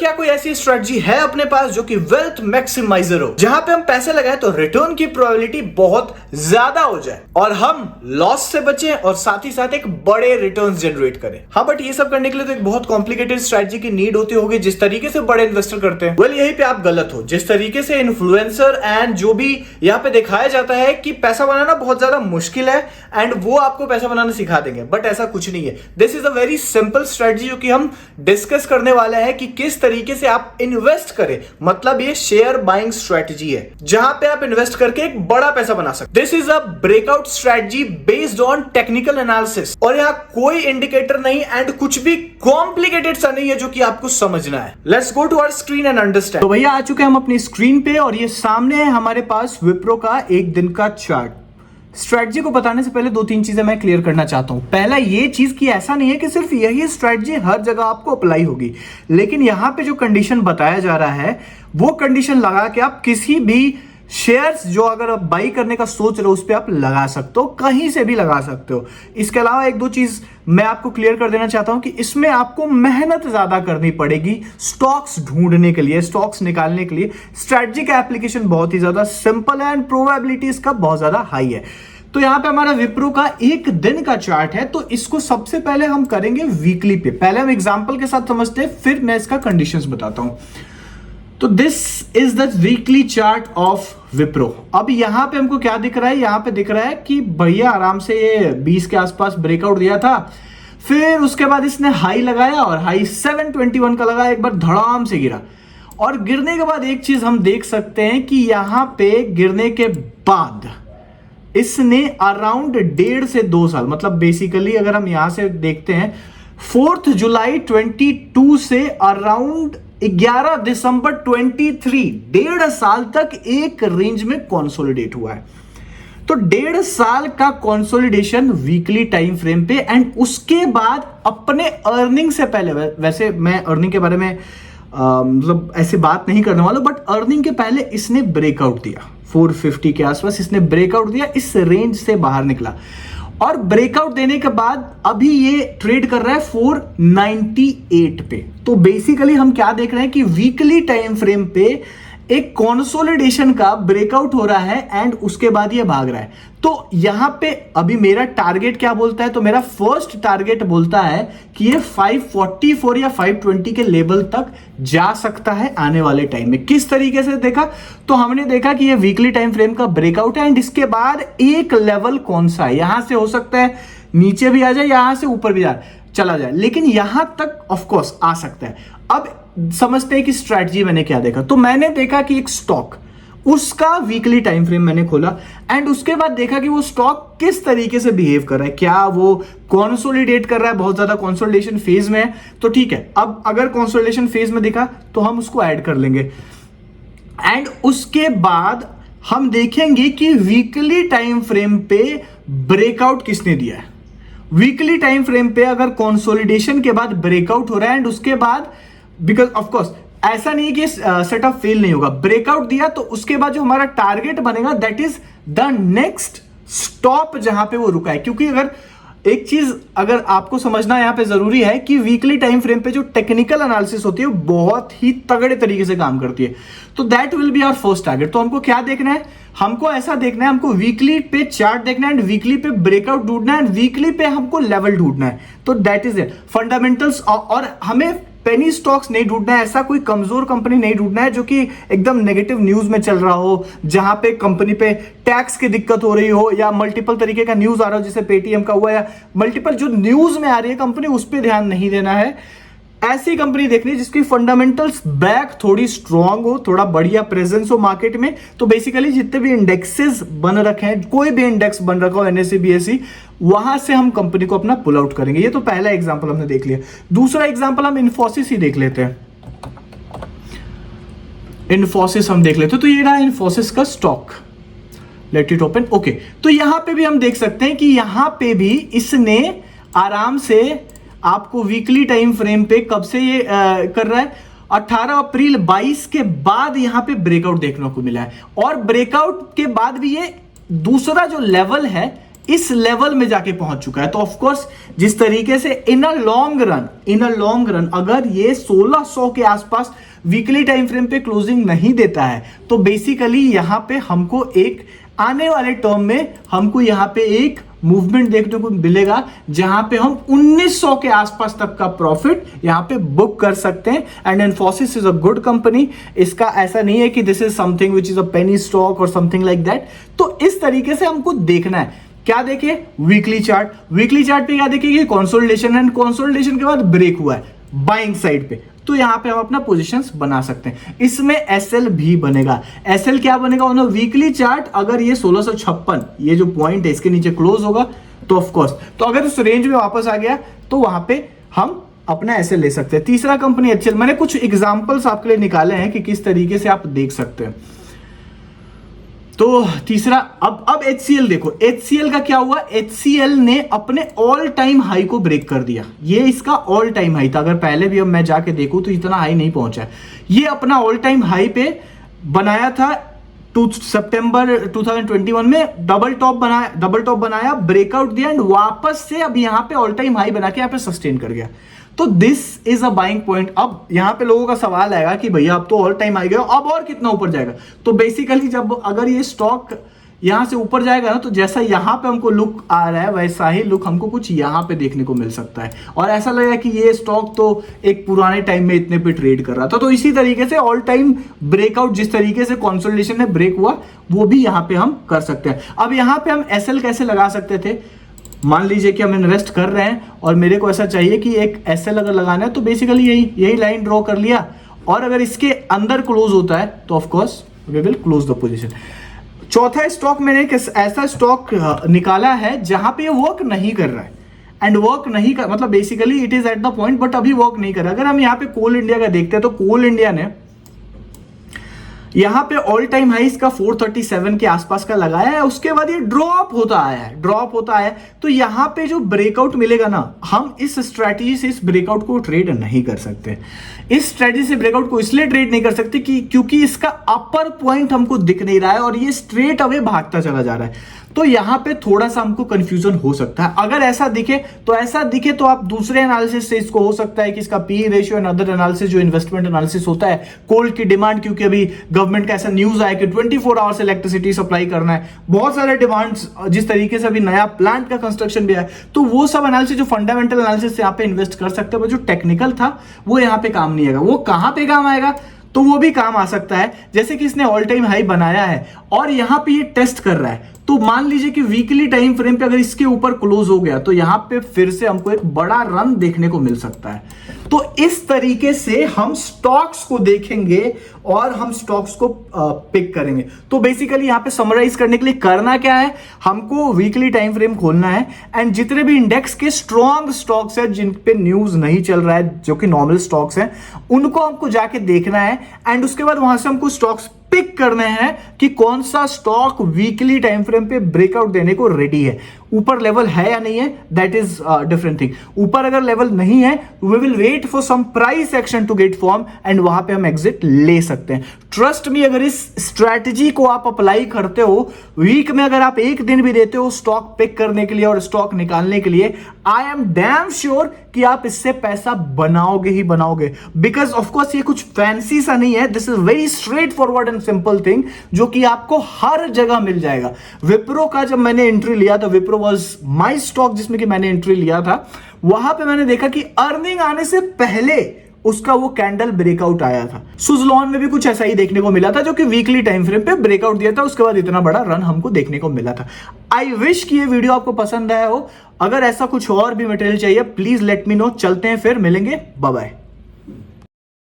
क्या कोई ऐसी स्ट्रेटजी है अपने पास जो कि वेल्थ मैक्सिमाइजर हो, जहां पे हम पैसे लगाए तो रिटर्न की प्रोबेबिलिटी बहुत ज्यादा हो जाए और हम लॉस से बचें और साथ ही साथ एक बड़े रिटर्न्स जनरेट करें? हाँ, बट ये सब करने के लिए तो एक बहुत कॉम्प्लिकेटेड स्ट्रेटजी की नीड होती होगी, जिस तरीके से बड़े इन्वेस्टर करते हैं। यहीं पे आप गलत हो। जिस तरीके से इन्फ्लुएंसर एंड जो भी यहाँ पे दिखाया जाता है कि पैसा बनाना बहुत ज्यादा मुश्किल है एंड वो आपको पैसा बनाना सिखा देंगे, बट ऐसा कुछ नहीं है। This is a very simple strategy जो कि हम डिस्कस करने वाले हैं कि किस तरीके से आप इन्वेस्ट करें। मतलब ये शेयर बाइंग स्ट्रेटजी है जहां पे आप इन्वेस्ट करके एक बड़ा पैसा बना सकते। This is a breakout strategy based on technical analysis और यहाँ कोई इंडिकेटर नहीं एंड कुछ भी कॉम्प्लिकेटेड सा नहीं है जो कि आपको समझना है। Let's go to our screen and understand. तो भैया आ चुके हैं हम अपनी स्क्रीन पे और ये सामने है हमारे पास विप्रो का एक दिन का चार्ट। स्ट्रेटजी को बताने से पहले 2-3 चीजें मैं क्लियर करना चाहता हूं। पहला ये चीज कि ऐसा नहीं है कि सिर्फ यही स्ट्रेटजी हर जगह आपको अप्लाई होगी, लेकिन यहां पे जो कंडीशन बताया जा रहा है वो कंडीशन लगा के आप किसी भी शेयर्स जो अगर आप बाई करने का सोच रहे हो उस पर आप लगा सकते हो, कहीं से भी लगा सकते हो। इसके अलावा 1-2 चीज मैं आपको क्लियर कर देना चाहता हूं कि इसमें आपको मेहनत ज्यादा करनी पड़ेगी स्टॉक्स ढूंढने के लिए, स्टॉक्स निकालने के लिए। स्ट्रेटजी का एप्लीकेशन बहुत ही ज्यादा सिंपल है एंड प्रोबेबिलिटी इसका बहुत ज्यादा हाई है। तो यहां पे हमारा विप्रो का एक दिन का चार्ट है, तो इसको सबसे पहले हम करेंगे वीकली पे। पहले हम एग्जांपल के साथ समझते हैं, फिर मैं इसका कंडीशंस बताता हूं। तो this is the weekly chart of Wipro. अब यहां पे हमको क्या दिख रहा है? यहां पे दिख रहा है कि भैया आराम से ये 20 के आसपास ब्रेकआउट दिया था, फिर उसके बाद इसने हाई लगाया और हाई 721 का लगाया, एक बार धड़ाम से गिरा और गिरने के बाद एक चीज हम देख सकते हैं कि यहां पे गिरने के बाद इसने अराउंड 1.5 से 2 साल, मतलब बेसिकली अगर हम यहां से देखते हैं 4 जुलाई 22 से अराउंड 11 दिसंबर 23, 1.5 साल तक एक रेंज में कंसोलिडेट हुआ है। तो 1.5 साल का कंसोलिडेशन वीकली टाइम फ्रेम पे एंड उसके बाद अपने अर्निंग से पहले, वैसे मैं अर्निंग के बारे में मतलब ऐसे बात नहीं करने वाला, बट अर्निंग के पहले इसने ब्रेकआउट दिया 450 के आसपास, इसने ब्रेकआउट दिया, इस रेंज से बाहर निकला और ब्रेकआउट देने के बाद अभी ये ट्रेड कर रहा है 498 पे। तो बेसिकली हम क्या देख रहे हैं कि वीकली टाइम फ्रेम पे एक कंसोलिडेशन का ब्रेकआउट हो रहा है एंड उसके बाद ये भाग रहा है। तो यहां पे अभी मेरा टारगेट क्या बोलता है? तो मेरा फर्स्ट टारगेट बोलता है कि ये 544 या 520 के लेवल तक जा सकता है आने वाले टाइम में। किस तरीके से देखा? तो हमने देखा कि ये वीकली टाइम फ्रेम का ब्रेकआउट है एंड इसके बाद एक लेवल कौन सा है, यहां से हो सकता है नीचे भी आ जाए, यहां से ऊपर भी चला जाए, लेकिन यहां तक ऑफ कोर्स आ सकता है। अब समझते हैं कि स्ट्रैटेजी मैंने क्या देखा। तो मैंने देखा कि एक स्टॉक, उसका वीकली टाइम फ्रेम मैंने खोला एंड उसके बाद देखा कि वो स्टॉक किस तरीके से बिहेव कर रहा है, क्या वो कंसोलिडेट कर रहा है, बहुत ज्यादा कंसोलिडेशन फेज में है, तो ठीक है। अब अगर कंसोलिडेशन फेज में दिखा तो हम उसको ऐड कर लेंगे एंड उसके बाद हम देखेंगे कि वीकली टाइम फ्रेम पे ब्रेकआउट किसने दिया है। वीकली टाइम फ्रेम पे अगर कंसोलिडेशन के बाद ब्रेकआउट हो रहा है एंड उसके बाद, बिकॉज ऑफ कोर्स ऐसा नहीं कि सेटअप फेल नहीं होगा, ब्रेकआउट दिया तो उसके बाद जो हमारा टारगेट बनेगा that is the next stop जहां पे वो रुका है। क्योंकि अगर एक चीज अगर आपको समझना यहां पे जरूरी है कि वीकली टाइम फ्रेम पे जो टेक्निकल एनालिसिस होती है वो बहुत ही तगड़े तरीके से काम करती है। तो that will be our first target. तो हमको क्या देखना है? हमको ऐसा देखना है, हमको वीकली पे चार्ट देखना है एंड वीकली पे ब्रेकआउट ढूंढना है एंड वीकली पे हमको लेवल ढूंढना है। तो दैट इज इट फंडामेंटल्स। और हमें पेनी स्टॉक्स नहीं ढूंढना है, ऐसा कोई कमजोर कंपनी नहीं ढूंढना है जो कि एकदम नेगेटिव न्यूज में चल रहा हो, जहां पे कंपनी पे टैक्स की दिक्कत हो रही हो या मल्टीपल तरीके का न्यूज आ रहा हो, जैसे पेटीएम का हुआ, या मल्टीपल जो न्यूज में आ रही है कंपनी, उस पर ध्यान नहीं देना है। ऐसी कंपनी देखनी है जिसकी फंडामेंटल्स बैक थोड़ी स्ट्रांग हो, थोड़ा बढ़िया प्रेजेंस हो मार्केट में। तो बेसिकली जितने भी इंडेक्सेस बन रखे हैं, कोई भी इंडेक्स बन रखा हो एनएसई बीएसई, वहां से हम कंपनी को अपना पुल आउट करेंगे। ये तो पहला एग्जांपल हमने देख लिया। दूसरा एग्जांपल हम इन्फोसिस ही देख लेते हैं। इन्फोसिस हम देख लेते हैं। तो ये रहा इन्फोसिस का stock, let it open. Okay, तो यहां पे भी हम देख सकते हैं कि यहां पे भी इसने आराम से आपको वीकली टाइम फ्रेम पे कब से ये कर रहा है, 18 अप्रैल 22 के बाद यहां पे ब्रेकआउट देखने को मिला है। और ब्रेकआउट के बाद भी ये दूसरा जो लेवल है इस लेवल में जाके पहुंच चुका है। तो ऑफ कोर्स जिस तरीके से इन अ लॉन्ग रन अगर ये 1600 के आसपास वीकली टाइम फ्रेम पे क्लोजिंग नहीं देता है तो बेसिकली यहां पे हमको एक आने वाले टर्म में हमको यहां पे एक मूवमेंट देखने को मिलेगा जहां पे हम 1900 के आसपास तक का प्रॉफिट यहां पे बुक कर सकते हैं। And Infosys is a good company, इसका ऐसा नहीं है कि this is something which is a penny stock और समथिंग लाइक दैट। तो इस तरीके से हमको देखना है। क्या देखे? वीकली चार्ट पे क्या देखेगी? कंसोलिडेशन, एंड कंसोलिडेशन के बाद ब्रेक हुआ है बाइंग साइड पे, तो यहां पे हम अपना पोजीशंस बना सकते हैं। इसमें एसएल भी बनेगा। एसएल क्या बनेगा? ऑन वीकली चार्ट अगर ये 1656 ये जो पॉइंट है इसके नीचे क्लोज होगा तो ऑफ कोर्स, तो अगर उस रेंज में वापस आ गया तो वहां पे हम अपना एसएल ले सकते हैं। तीसरा कंपनी एचसीएल, मैंने कुछ एग्जांपल्स आपके लिए निकाले हैं कि किस तरीके से आप देख सकते हैं। तो तीसरा, अब HCL देखो, HCL का क्या हुआ? HCL ने अपने ऑल टाइम हाई को ब्रेक कर दिया। ये इसका ऑल टाइम हाई था, अगर पहले भी अब मैं जाके देखूं तो इतना हाई नहीं पहुंचा है। ये अपना ऑल टाइम हाई पे बनाया था सितंबर 2021 में, डबल टॉप बनाया, ब्रेकआउट दिया एंड वापस से अब यहां पे ऑल टाइम हाई बना के यहां पे सस्टेन कर गया। तो this is a buying point. अब यहां पे लोगों का सवाल आएगा कि भैया अब तो ऑल टाइम हाई गया, अब और कितना ऊपर जाएगा? तो बेसिकली जब अगर ये स्टॉक यहां से ऊपर जाएगा ना, तो जैसा यहां पे हमको लुक आ रहा है वैसा ही लुक हमको कुछ यहां पे देखने को मिल सकता है, और ऐसा लगेगा कि ये स्टॉक तो एक पुराने टाइम में इतने पे ट्रेड कर रहा था। तो इसी तरीके से ऑल टाइम ब्रेकआउट, जिस तरीके से कंसोलिडेशन में ब्रेक हुआ, वो भी यहां पे हम कर सकते हैं। अब यहां पे हम एसएल कैसे लगा सकते थे? मान लीजिए कि हम इन्वेस्ट कर रहे हैं और मेरे को ऐसा चाहिए कि एक एसएल अगर लगाना है, तो बेसिकली यही लाइन ड्रॉ कर लिया, और अगर इसके अंदर क्लोज होता है तो of course we will close the position. चौथा स्टॉक, मैंने एक ऐसा स्टॉक निकाला है जहां पे ये वर्क नहीं कर रहा है, एंड वर्क नहीं कर मतलब basically it is at the point but अभी वर्क नहीं कर रहा। अगर हम यहाँ पे कोल इंडिया का देखते हैं तो कोल इंडिया ने यहां पे ऑल टाइम हाई इसका 437 के आसपास का लगाया है, उसके बाद ये ड्रॉप होता आया है। तो यहां पे जो ब्रेकआउट मिलेगा ना, हम इस स्ट्रैटेजी से इस ब्रेकआउट को ट्रेड नहीं कर सकते। इस स्ट्रैटेजी से ब्रेकआउट को इसलिए ट्रेड नहीं कर सकते कि क्योंकि इसका अपर पॉइंट हमको दिख नहीं रहा है और ये स्ट्रेट अवे भागता चला जा रहा है। तो यहां पे थोड़ा सा हमको कंफ्यूजन हो सकता है। अगर ऐसा दिखे तो आप दूसरे एनालिसिस से इसको हो सकता है कि इसका P ratio and other analysis, जो इन्वेस्टमेंट एनालिसिस होता है, कोल की डिमांड, क्योंकि अभी गवर्नमेंट का ऐसा न्यूज आया कि 24 आवर्स इलेक्ट्रिसिटी सप्लाई करना है, बहुत सारे डिमांड्स, जिस तरीके से अभी नया प्लांट का कंस्ट्रक्शन भी है, तो वो सब एनालिसिस, जो फंडामेंटल एनालिसिस यहाँ पे इन्वेस्ट कर सकते हैं, जो टेक्निकल था वो यहाँ पे काम नहीं आएगा। वो कहां पे काम आएगा? तो वो भी काम आ सकता है, जैसे कि इसने ऑल टाइम हाई बनाया है और यहां पे ये टेस्ट कर रहा है, तो मान लीजिए कि वीकली टाइम फ्रेम पे अगर इसके ऊपर क्लोज हो गया तो यहां पे फिर से हमको एक बड़ा रन देखने को मिल सकता है। तो इस तरीके से हम स्टॉक्स को देखेंगे और हम स्टॉक्स को पिक करेंगे। तो बेसिकली यहां पे समराइज करने के लिए करना क्या है? हमको वीकली टाइम फ्रेम खोलना है एंड जितने भी इंडेक्स के स्ट्रॉन्ग स्टॉक्स हैं जिन पे न्यूज नहीं चल रहा है, जो कि नॉर्मल स्टॉक्स हैं, उनको हमको जाके देखना है एंड उसके बाद वहां से हमको स्टॉक्स पिक करने हैं कि कौन सा स्टॉक वीकली टाइम फ्रेम पे ब्रेकआउट देने को रेडी है। ऊपर लेवल है या नहीं है, दैट इज डिफरेंट थिंग। ऊपर अगर लेवल नहीं है, we will wait for some price action to get form and वहां पे हम एग्जिट ले सकते हैं। ट्रस्ट मी, अगर इस स्ट्रैटेजी को आप अप्लाई करते हो, वीक में अगर आप एक दिन भी देते हो स्टॉक पिक करने के लिए और स्टॉक निकालने के लिए, आई एम डैम श्योर कि आप इससे पैसा बनाओगे ही बनाओगे। बिकॉज ऑफकोर्स ये कुछ फैंसी सा नहीं है, this is very straight forward and simple thing जो कि आपको हर जगह मिल जाएगा। विप्रो का जब मैंने एंट्री लिया था, विप्रो वाज माय स्टॉक जिसमें कि मैंने एंट्री लिया था, वहां पे मैंने देखा कि अर्निंग आने से पहले उसका वो कैंडल ब्रेकआउट आया था। सुजलॉन में भी कुछ ऐसा ही देखने को मिला था, जो कि वीकली टाइम फ्रेम पे ब्रेकआउट दिया था, उसके बाद इतना बड़ा रन हमको देखने को मिला था। आई विश कि ये वीडियो आपको पसंद आया हो। अगर ऐसा कुछ और भी मटेरियल चाहिए प्लीज लेट मी नो। चलते हैं फिर, मिलेंगे, बाय बाय।